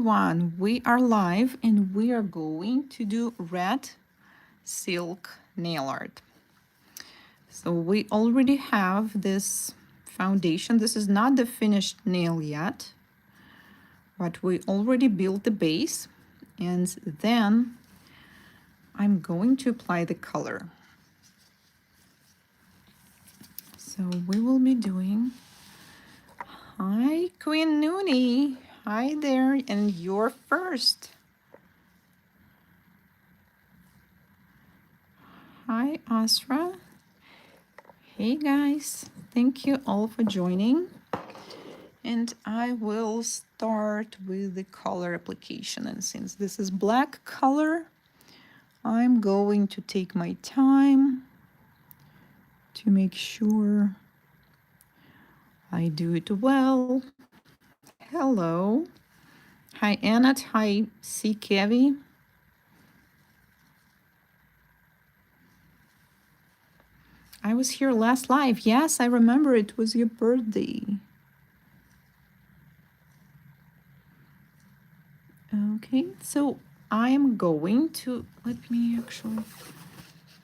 Everyone, we are live and we are going to do red silk nail art. So we already have this foundation. This is not the finished nail yet, but we already built the base, and then I'm going to apply the color. So we will be doing, hi Queen Noonie, hi there, and you're first. Hi Asra. Hey guys, thank you all for joining. And I will start with the color application. And since this is black color, I'm going to take my time to make sure I do it well. Hello. Hi Annette, hi C. Kevy. I was here last live. Yes, I remember it was your birthday. Okay, so I am going to, let me actually,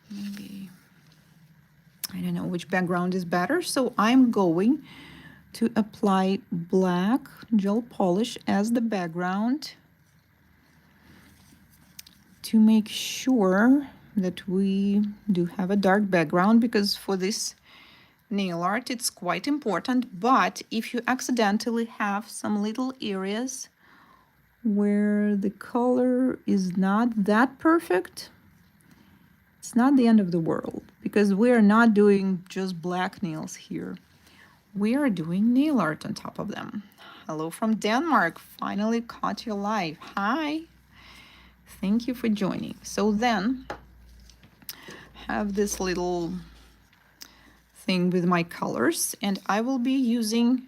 maybe, I don't know which background is better. So I'm going to apply black gel polish as the background to make sure that we do have a dark background, because for this nail art it's quite important. But if you accidentally have some little areas where the color is not that perfect, it's not the end of the world, because we are not doing just black nails here. We are doing nail art on top of them. Hello from Denmark. Finally caught you live. Hi. Thank you for joining. So then have this little thing with my colors, and I will be using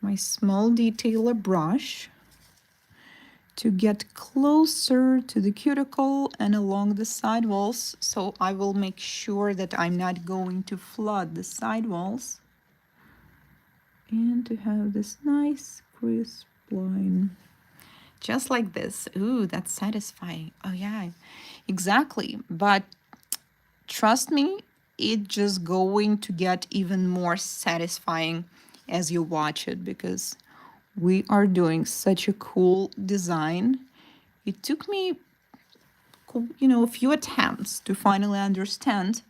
my small detailer brush to get closer to the cuticle and along the side walls. So I will make sure that I'm not going to flood the side walls, and to have this nice crisp line. Just like this. Ooh, that's satisfying. Oh yeah, exactly. But trust me, it's just going to get even more satisfying as you watch it, because we are doing such a cool design. It took me, a few attempts to finally understand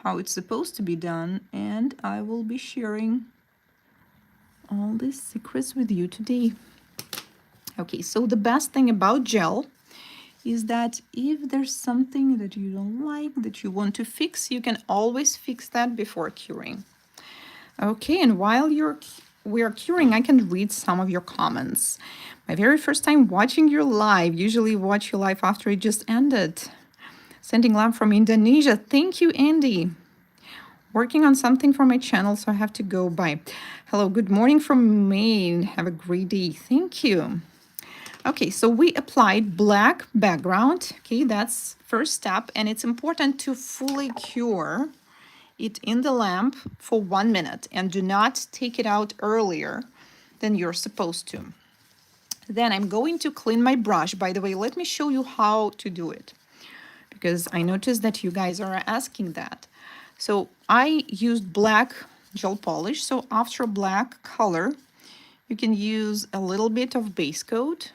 how it's supposed to be done, and I will be sharing all these secrets with you today. Okay, so the best thing about gel is that if there's something that you don't like, that you want to fix, you can always fix that before curing. Okay, and while we are curing, I can read some of your comments. My very first time watching your live, usually watch your live after it just ended. Sending love from Indonesia. Thank you, Andy. Working on something for my channel, so I have to go. Bye. Hello, good morning from Maine. Have a great day. Thank you. Okay, so we applied black background. Okay, that's first step, and it's important to fully cure it in the lamp for 1 minute, and do not take it out earlier than you're supposed to. Then I'm going to clean my brush. By the way, let me show you how to do it, because I noticed that you guys are asking that. So I used black gel polish. So after black color, you can use a little bit of base coat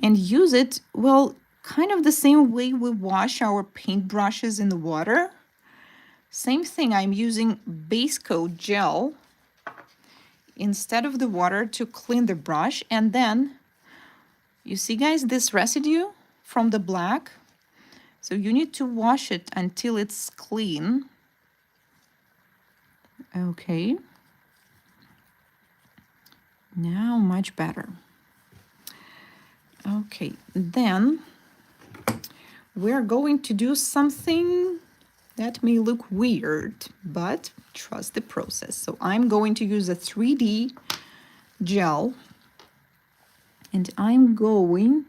and use it, well, kind of the same way we wash our paint brushes in the water. Same thing, I'm using base coat gel instead of the water to clean the brush. And then, you see guys, this residue from the black, so you need to wash it until it's clean. Okay. Now much better. Okay, then we're going to do something that may look weird, but trust the process. So I'm going to use a 3D gel, and I'm going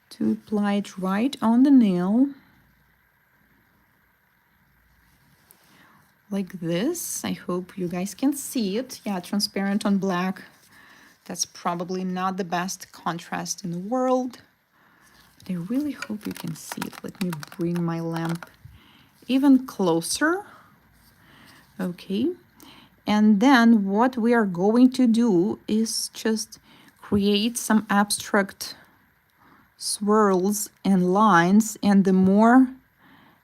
to apply it right on the nail like this. I hope you guys can see it. Yeah, transparent on black That's probably not the best contrast in the world. But I really hope you can see it. Let me bring my lamp even closer. Okay. And then what we are going to do is just create some abstract swirls and lines. And the more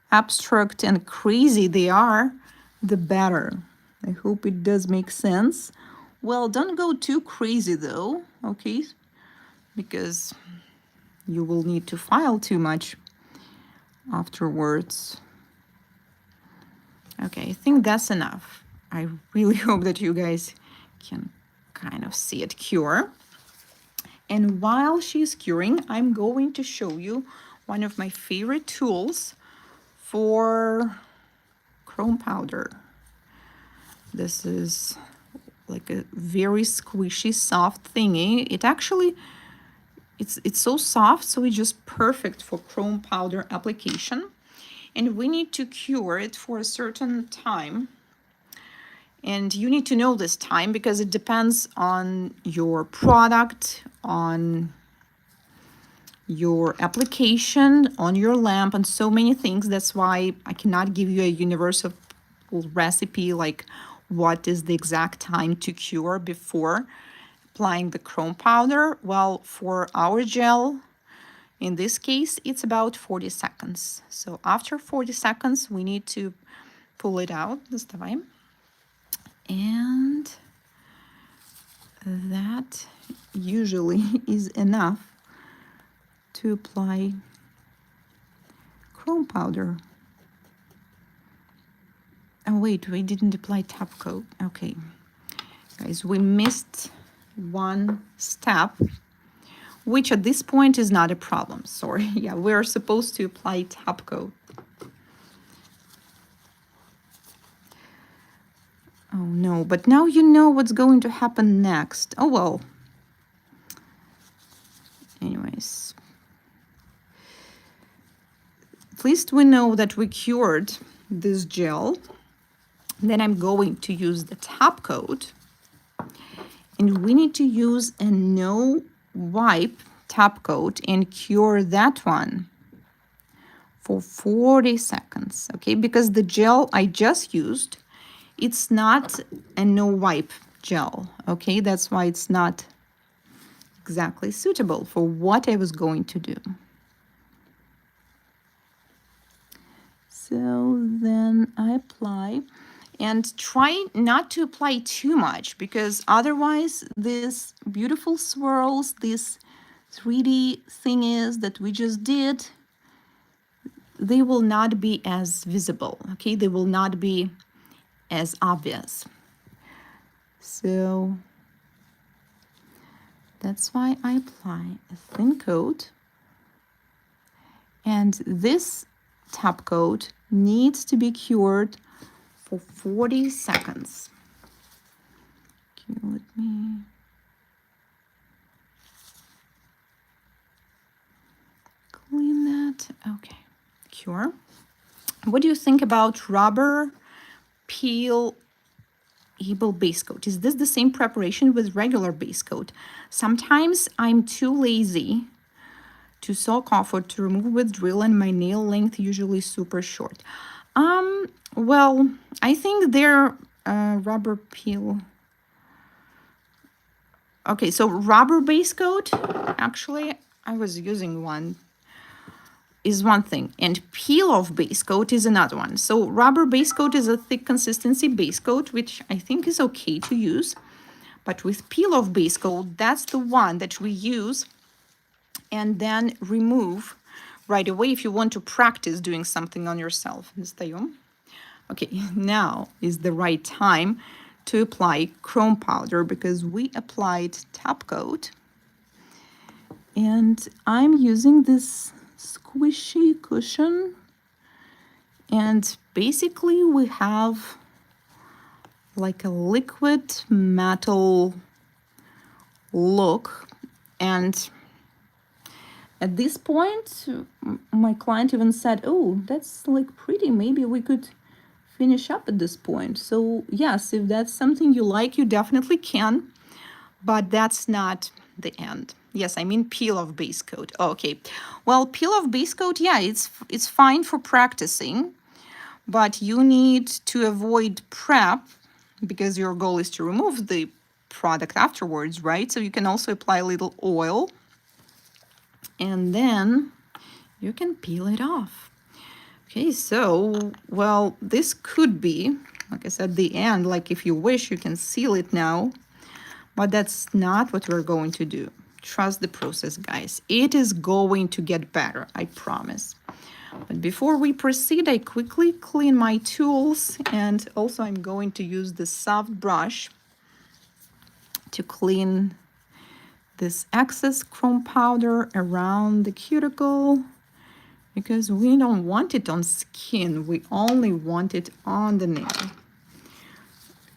abstract and crazy they are, the better. I hope it does make sense. Well, don't go too crazy though, okay? Because you will need to file too much afterwards. Okay, I think that's enough. I really hope that you guys can kind of see it cure. And while she's curing, I'm going to show you one of my favorite tools for chrome powder. This is like a very squishy, soft thingy. It actually, it's so soft, so it's just perfect for chrome powder application. And we need to cure it for a certain time. And you need to know this time because it depends on your product, on your application, on your lamp, and so many things. That's why I cannot give you a universal recipe like what is the exact time to cure before applying the chrome powder. Well, for our gel, in this case, it's about 40 seconds. So after 40 seconds, we need to pull it out. Доставай. And that usually is enough to apply chrome powder. Oh wait, we didn't apply top coat. Okay, guys, we missed one step, which at this point is not a problem. Sorry, yeah, we're supposed to apply top coat. Oh no, but now you know what's going to happen next. Oh well. Anyways. At least we know that we cured this gel. Then I'm going to use the top coat. And we need to use a no wipe top coat and cure that one for 40 seconds. Okay, because the gel I just used, it's not a no wipe gel. Okay, that's why it's not exactly suitable for what I was going to do. So then I apply, and try not to apply too much because otherwise this beautiful swirls, this 3D thingies that we just did, they will not be as visible, okay? They will not be as obvious. So that's why I apply a thin coat. And this top coat needs to be cured for 40 seconds. Okay, let me clean that. Okay, cure. What do you think about rubber peel able base coat? Is this the same preparation with regular base coat? Sometimes I'm too lazy to soak off or to remove with drill, and my nail length usually super short. Well, I think they're rubber peel. Okay, so rubber base coat, actually, I was using one, is one thing, and peel off base coat is another one. So rubber base coat is a thick consistency base coat, which I think is okay to use. But with peel off base coat, that's the one that we use and then remove right away if you want to practice doing something on yourself. Okay, now is the right time to apply chrome powder because we applied top coat. And I'm using this squishy cushion. And basically we have like a liquid metal look. And at this point, my client even said, oh, that's like pretty. Maybe we could finish up at this point. So yes, if that's something you like, you definitely can. but that's not the end. Yes, I mean peel off base coat. Okay. Well, peel off base coat, yeah, it's fine for practicing, but you need to avoid prep because your goal is to remove the product afterwards, right? So you can also apply a little oil and then you can peel it off. Okay, so, well, this could be, like I said, the end. Like if you wish, you can seal it now, but that's not what we're going to do. Trust the process, guys. It is going to get better, I promise. But before we proceed, I quickly clean my tools, and also I'm going to use the soft brush to clean this excess chrome powder around the cuticle, because we don't want it on skin, we only want it on the nail.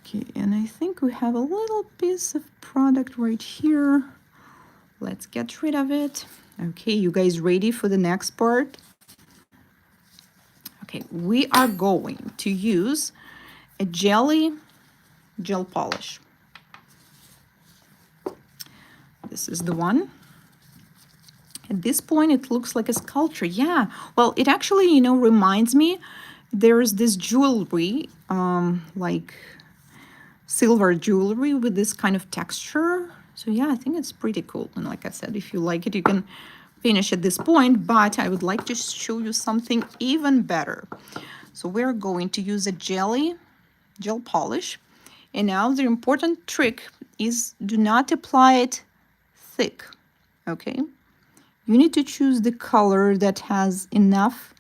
Okay, and I think we have a little piece of product right here. Let's get rid of it. Okay, you guys ready for the next part? Okay, we are going to use a jelly gel polish. This is the one. At this point, it looks like a sculpture. Yeah, well, it actually, reminds me, there's this jewelry, like silver jewelry with this kind of texture. So yeah, I think it's pretty cool. And like I said, if you like it, you can finish at this point, but I would like to show you something even better. So we're going to use a gel polish. And now the important trick is do not apply it thick, okay? You need to choose the color that has enough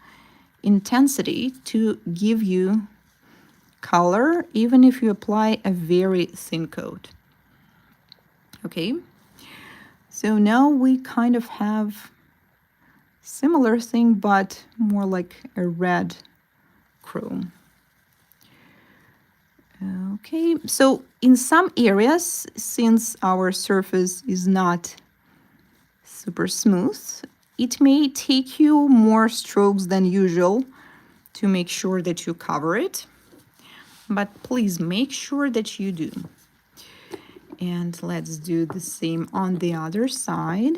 intensity to give you color, even if you apply a very thin coat. Okay, so now we kind of have similar thing, but more like a red chrome. Okay, so in some areas, since our surface is not super smooth, it may take you more strokes than usual to make sure that you cover it, but please make sure that you do. And let's do the same on the other side.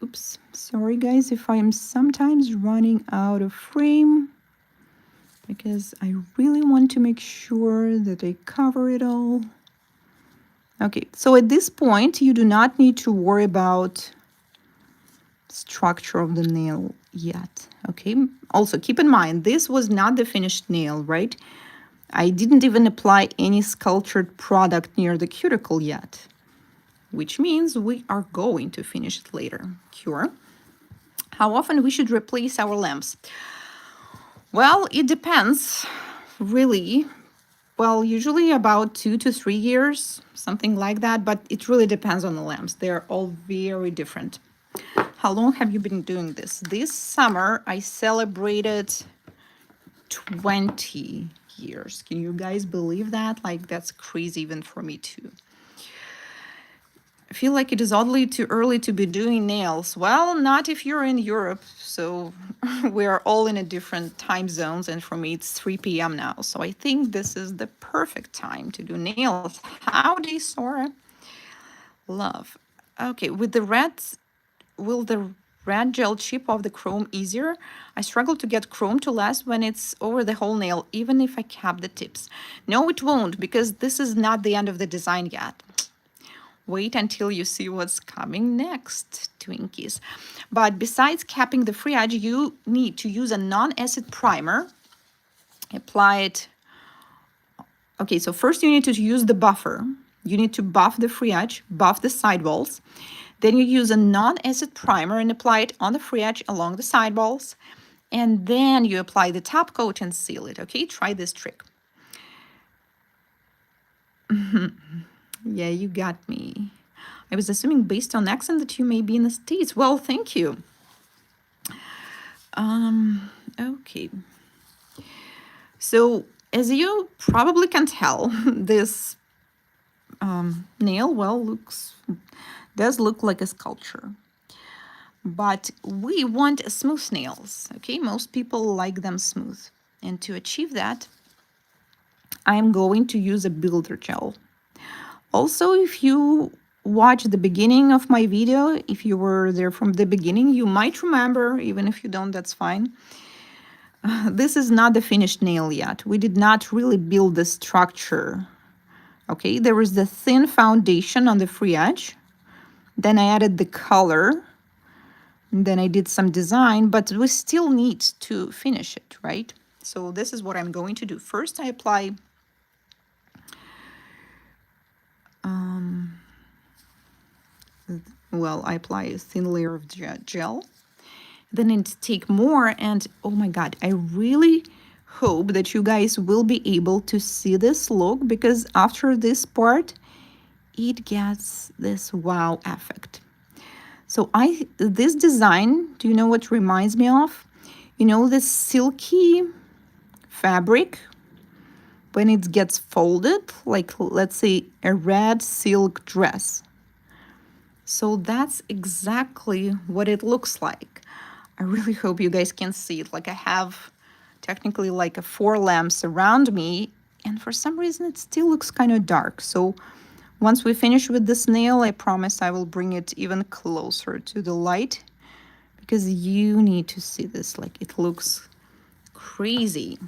Oops, sorry guys if I am sometimes running out of frame, because I really want to make sure that I cover it all. Okay, so at this point, you do not need to worry about structure of the nail yet, okay? Also, keep in mind, this was not the finished nail, right? I didn't even apply any sculptured product near the cuticle yet, which means we are going to finish it later. Cure. How often we should replace our lamps? Well, it depends, really. Well, usually about 2 to 3 years, something like that, but it really depends on the lamps. They're all very different. How long have you been doing this? This summer, I celebrated 20 years. Can you guys believe that? Like, that's crazy even for me too. I feel like it is oddly too early to be doing nails. Well, not if you're in Europe. So we are all in a different time zones. And for me, it's 3 p.m. now. So I think this is the perfect time to do nails. Howdy, Sora. Love. Okay, with the reds, will the red gel chip off the chrome easier? I struggle to get chrome to last when it's over the whole nail, even if I cap the tips. No, it won't, because this is not the end of the design yet. Wait until you see what's coming next, Twinkies. But besides capping the free edge, you need to use a non-acid primer. Apply it. Okay, so first you need to use the buffer. You need to buff the free edge, buff the sidewalls. Then you use a non-acid primer and apply it on the free edge along the sidewalls. And then you apply the top coat and seal it. Okay, try this trick. Yeah, you got me. I was assuming based on accent that you may be in the States. Well, thank you. Okay. So as you probably can tell, this nail, well, does look like a sculpture. But we want smooth nails, okay? Most people like them smooth. And to achieve that, I'm going to use a builder gel. Also, if you watch the beginning of my video, if you were there from the beginning, you might remember. Even if you don't, that's fine. This is not the finished nail yet. We did not really build the structure. Okay, there was the thin foundation on the free edge. Then I added the color. Then I did some design, but we still need to finish it, right? So this is what I'm going to do. First, I apply I apply a thin layer of gel. Then I take more, and oh my God, I really hope that you guys will be able to see this look, because after this part, it gets this wow effect. So this design, do you know what reminds me of? You know, this silky fabric when it gets folded, like let's say a red silk dress. So that's exactly what it looks like. I really hope you guys can see it. Like I have technically like 4 lamps around me, and for some reason it still looks kind of dark. So once we finish with this nail, I promise I will bring it even closer to the light, because you need to see this. Like it looks crazy.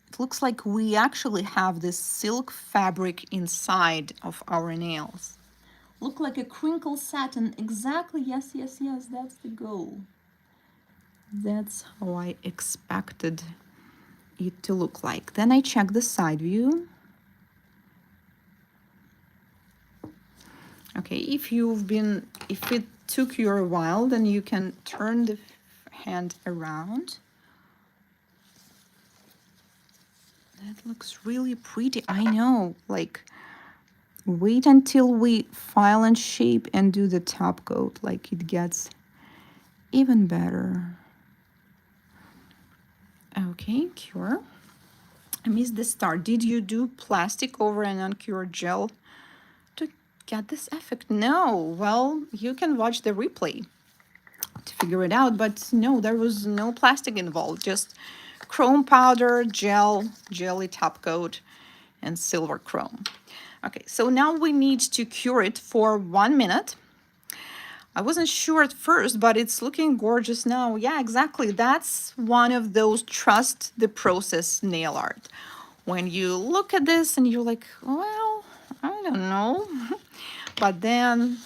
It looks like we actually have this silk fabric inside of our nails. Look like a crinkle satin. Exactly. Yes, yes, yes. That's the goal. That's how I expected it to look like. Then I check the side view. Okay, if it took you a while, then you can turn the hand around. That looks really pretty. I know, like, wait until we file and shape and do the top coat, like it gets even better. Okay, cure. I missed the start. Did you do plastic over an uncured gel to get this effect? No. Well, you can watch the replay to figure it out, but no, there was no plastic involved, just chrome powder, gel, jelly top coat, and silver chrome. Okay, so now we need to cure it for 1 minute. I wasn't sure at first, but it's looking gorgeous now. Yeah, exactly. That's one of those trust the process nail art. When you look at this and you're like, well, I don't know. But then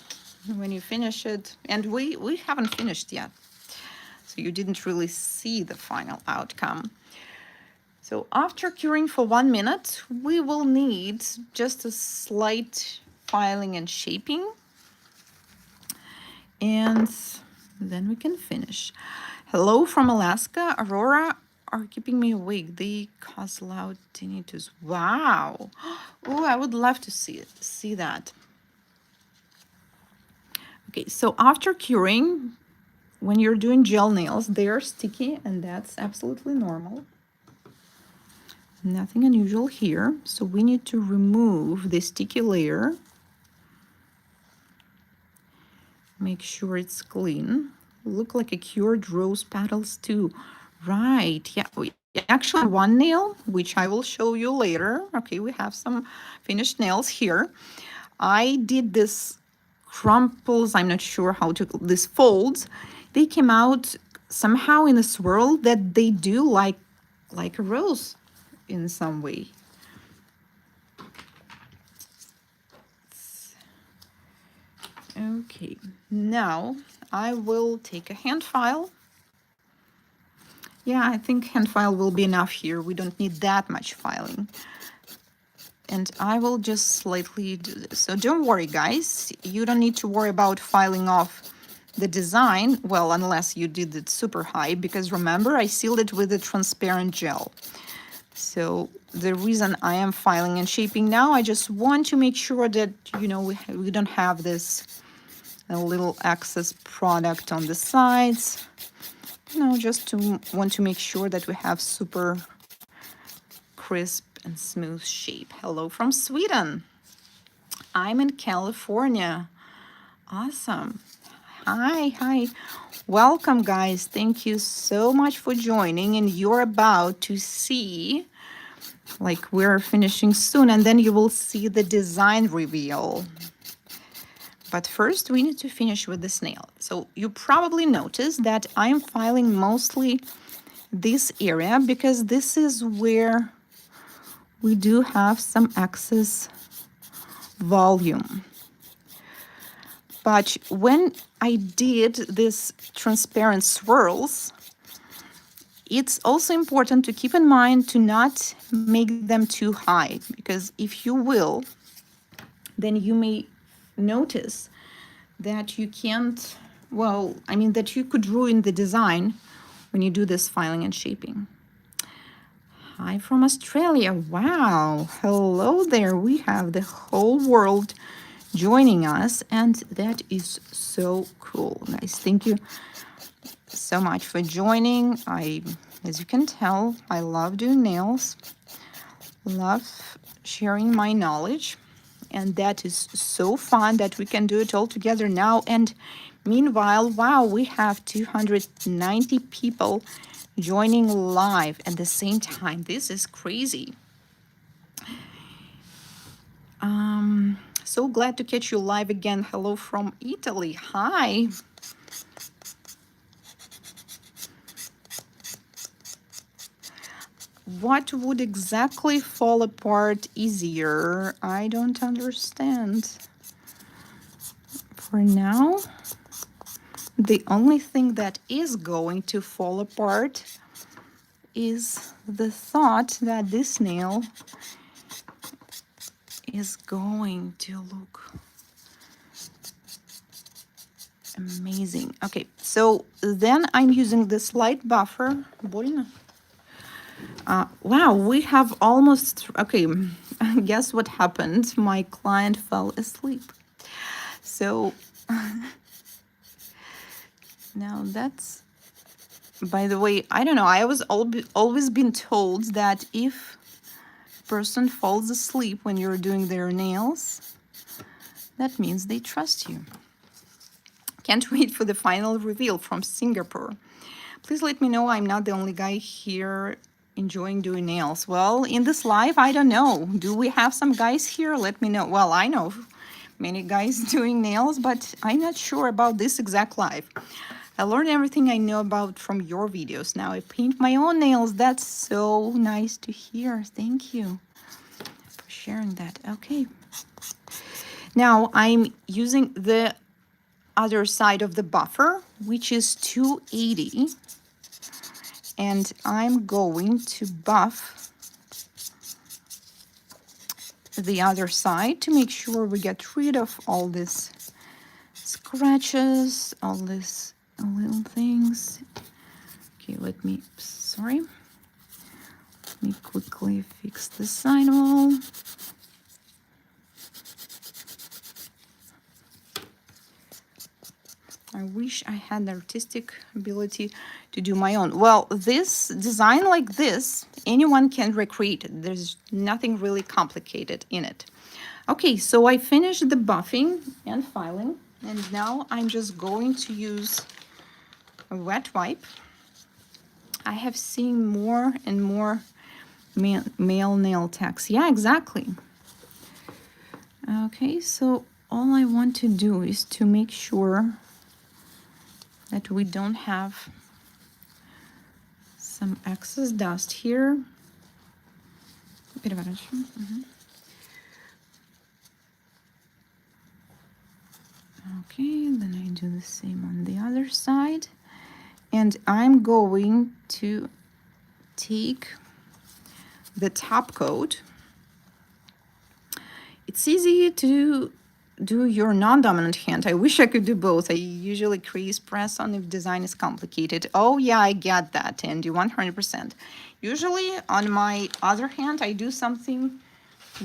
when you finish it, and we haven't finished yet, so you didn't really see the final outcome. So after curing for 1 minute, we will need just a slight filing and shaping, and then we can finish. Hello from Alaska. Aurora are keeping me awake. They cause loud tinnitus. Wow. Oh, I would love to see that. Okay, so after curing, when you're doing gel nails, they are sticky, and that's absolutely normal. Nothing unusual here. So we need to remove the sticky layer. Make sure it's clean. Look like a cured rose petals too. Right, yeah. Actually, one nail, which I will show you later. Okay, we have some finished nails here. I did this crumples, I'm not sure how to, these folds. They came out somehow in a swirl that they do like a rose in some way. Okay, now I will take a hand file. Yeah, I think hand file will be enough here. We don't need that much filing. And I will just slightly do this. So don't worry, guys. You don't need to worry about filing off the design. Well, unless you did it super high, because remember, I sealed it with a transparent gel. So the reason I am filing and shaping now, I just want to make sure that, you know, we don't have this little excess product on the sides. You know, just to want to make sure that we have super crisp and smooth shape. Hello from Sweden. I'm in California. Awesome. Hi, hi. Welcome, guys. Thank you so much for joining. And you're about to see, like, we're finishing soon, and then you will see the design reveal. But first, we need to finish with the snail. So you probably noticed that I'm filing mostly this area because this is where we do have some excess volume. But when I did this transparent swirls, it's also important to keep in mind to not make them too high, because if you will, then you may notice that you can't, well, I mean, that you could ruin the design when you do this filing and shaping. Hi from Australia. Wow. Hello there. We have the whole world joining us, and that is so cool, guys. Thank you so much for joining. As you can tell, I love doing nails, love sharing my knowledge, and that is so fun that we can do it all together now. And meanwhile, wow, we have 290 people joining live at the same time. This is crazy. So glad to catch you live again. Hello from Italy. Hi. What would exactly fall apart easier? I don't understand. For now, the only thing that is going to fall apart is the thought that this nail is going to look amazing. Okay, so then I'm using this light buffer. Wow, we have almost, okay, guess what happened? My client fell asleep. So now that's, by the way, I don't know, I was always been told that if a person falls asleep when you're doing their nails, that means they trust you. Can't wait for the final reveal from Singapore. Please let me know I'm not the only guy here enjoying doing nails. Well, in this live, I don't know. Do we have some guys here? Let me know. Well, I know many guys doing nails, but I'm not sure about this exact live. I learned everything I know about from your videos. Now I paint my own nails. That's so nice to hear. Thank you for sharing that. Okay. Now I'm using the other side of the buffer, which is 280. And I'm going to buff the other side to make sure we get rid of all these scratches, all these little things. Okay, sorry. Let me quickly fix the side wall. I wish I had the artistic ability to do my own. Well, this design like this, anyone can recreate it. There's nothing really complicated in it. Okay, so I finished the buffing and filing, and now I'm just going to use a wet wipe. I have seen more and more male nail techs. Yeah, exactly. Okay, so all I want to do is to make sure that we don't have some excess dust here. Okay, then I do the same on the other side. And I'm going to take the top coat. It's easy to do your non-dominant hand. I wish I could do both. I usually crease press on if design is complicated. Oh yeah, I get that, Andy, 100%. Usually on my other hand, I do something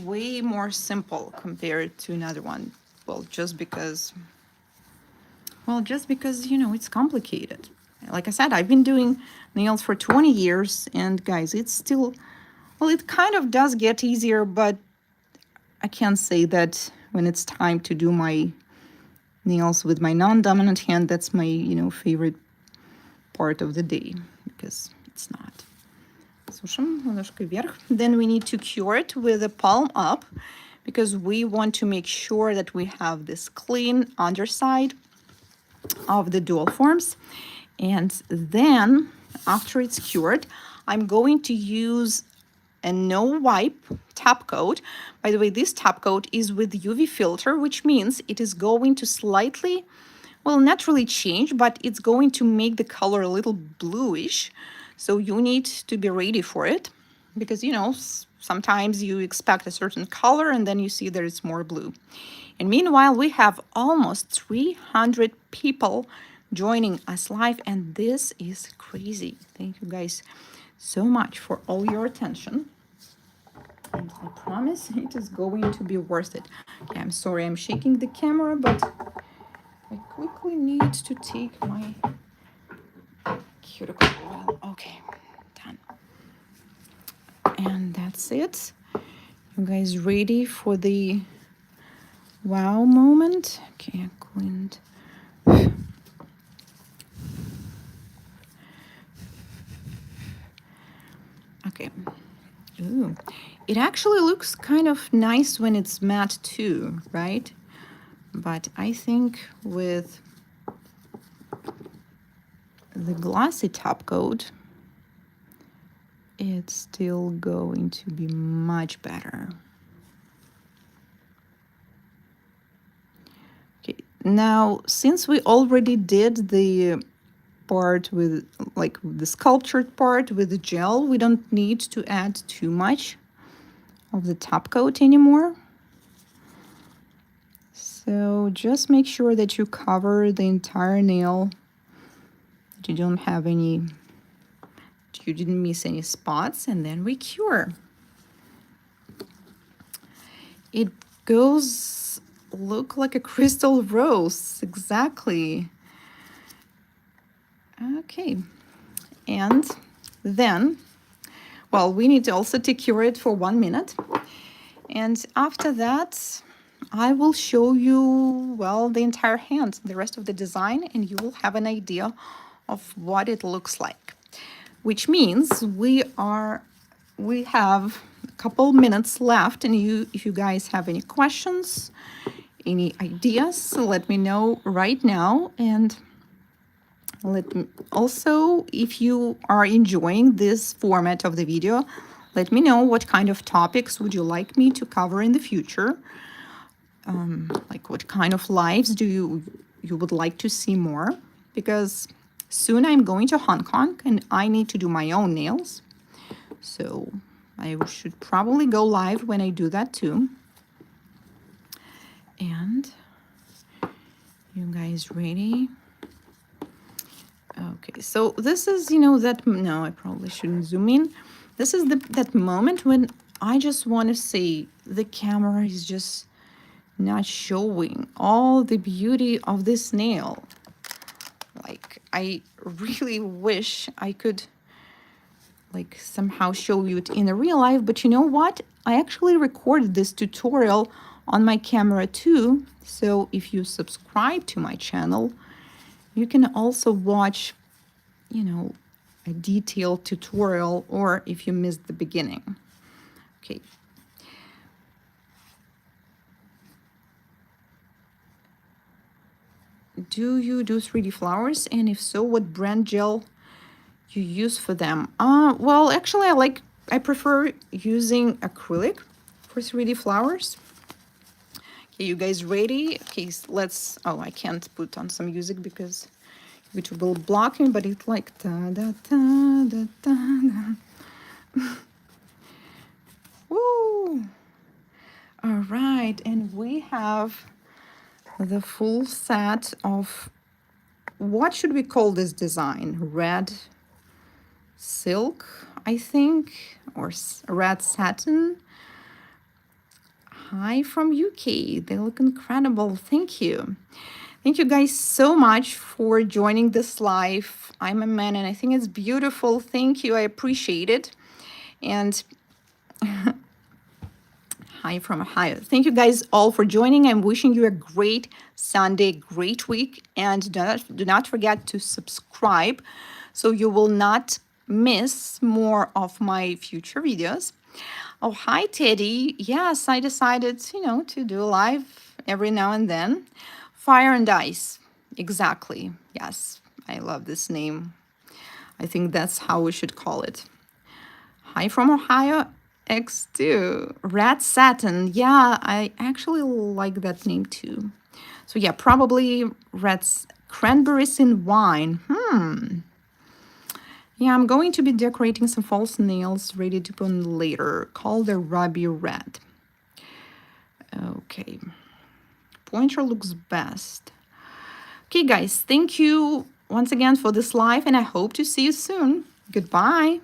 way more simple compared to another one. Well, just because, you know, it's complicated. Like I said, I've been doing nails for 20 years, and guys, it's still, well, it kind of does get easier, but I can't say that when it's time to do my nails with my non-dominant hand. That's my, favorite part of the day, because it's not. Then we need to cure it with the palm up, because we want to make sure that we have this clean underside of the dual forms. And then after it's cured, I'm going to use a no wipe top coat. By the way, this top coat is with UV filter, which means it is going to slightly, well, not really change, but it's going to make the color a little bluish. So you need to be ready for it, because, sometimes you expect a certain color and then you see that it's more blue. And meanwhile, we have almost 300 people joining us live, and this is crazy. Thank you guys so much for all your attention. And I promise it is going to be worth it. Okay, I'm sorry I'm shaking the camera, but I quickly need to take my cuticle oil. Okay, done. And that's it. You guys ready for the wow moment? Okay, I cleaned. Okay. Ooh. It actually looks kind of nice when it's matte too, right? But I think with the glossy top coat, it's still going to be much better. Okay, now since we already did the part with, like, the sculptured part with the gel, we don't need to add too much of the top coat anymore. So just make sure that you cover the entire nail, that you don't have any, you didn't miss any spots, and then we cure. It goes look like a crystal rose, exactly. Okay, and then, well, we need to also to cure it for 1 minute, and after that I will show you, well, the entire hand, the rest of the design, and you will have an idea of what it looks like. Which means we have a couple minutes left, and if you guys have any questions, any ideas, let me know right now. And let me also, if you are enjoying this format of the video, let me know what kind of topics would you like me to cover in the future. Like, what kind of lives do you would like to see more? Because soon I'm going to Hong Kong and I need to do my own nails. So I should probably go live when I do that too. And you guys ready? Okay, so this is, that, no, I probably shouldn't zoom in. This is that moment when I just want to say the camera is just not showing all the beauty of this nail. Like, I really wish I could, like, somehow show you it in a real life, but you know what? I actually recorded this tutorial on my camera too. So if you subscribe to my channel, you can also watch, a detailed tutorial, or if you missed the beginning. Okay. Do you do 3D flowers? And if so, what brand gel you use for them? Well, actually, I prefer using acrylic for 3D flowers. Okay, you guys ready? Okay, let's, oh, I can't put on some music because YouTube will block me, but it's like da da da da da da. Woo! All right, and we have the full set of, what should we call this design? Red silk, I think, or red satin. Hi from UK. They look incredible. Thank you. Thank you guys so much for joining this live. I'm a man and I think it's beautiful. Thank you. I appreciate it. And Hi from Ohio. Thank you guys all for joining. I'm wishing you a great Sunday, great week, and do not forget to subscribe so you will not miss more of my future videos. Oh, hi, Teddy. Yes, I decided, to do live every now and then. Fire and Ice. Exactly. Yes, I love this name. I think that's how we should call it. Hi from Ohio, X2. Red Satin. Yeah, I actually like that name too. So yeah, probably cranberries in wine. Yeah, I'm going to be decorating some false nails ready to put on later. Called the Ruby Red. Okay. Pointer looks best. Okay, guys, thank you once again for this live, and I hope to see you soon. Goodbye.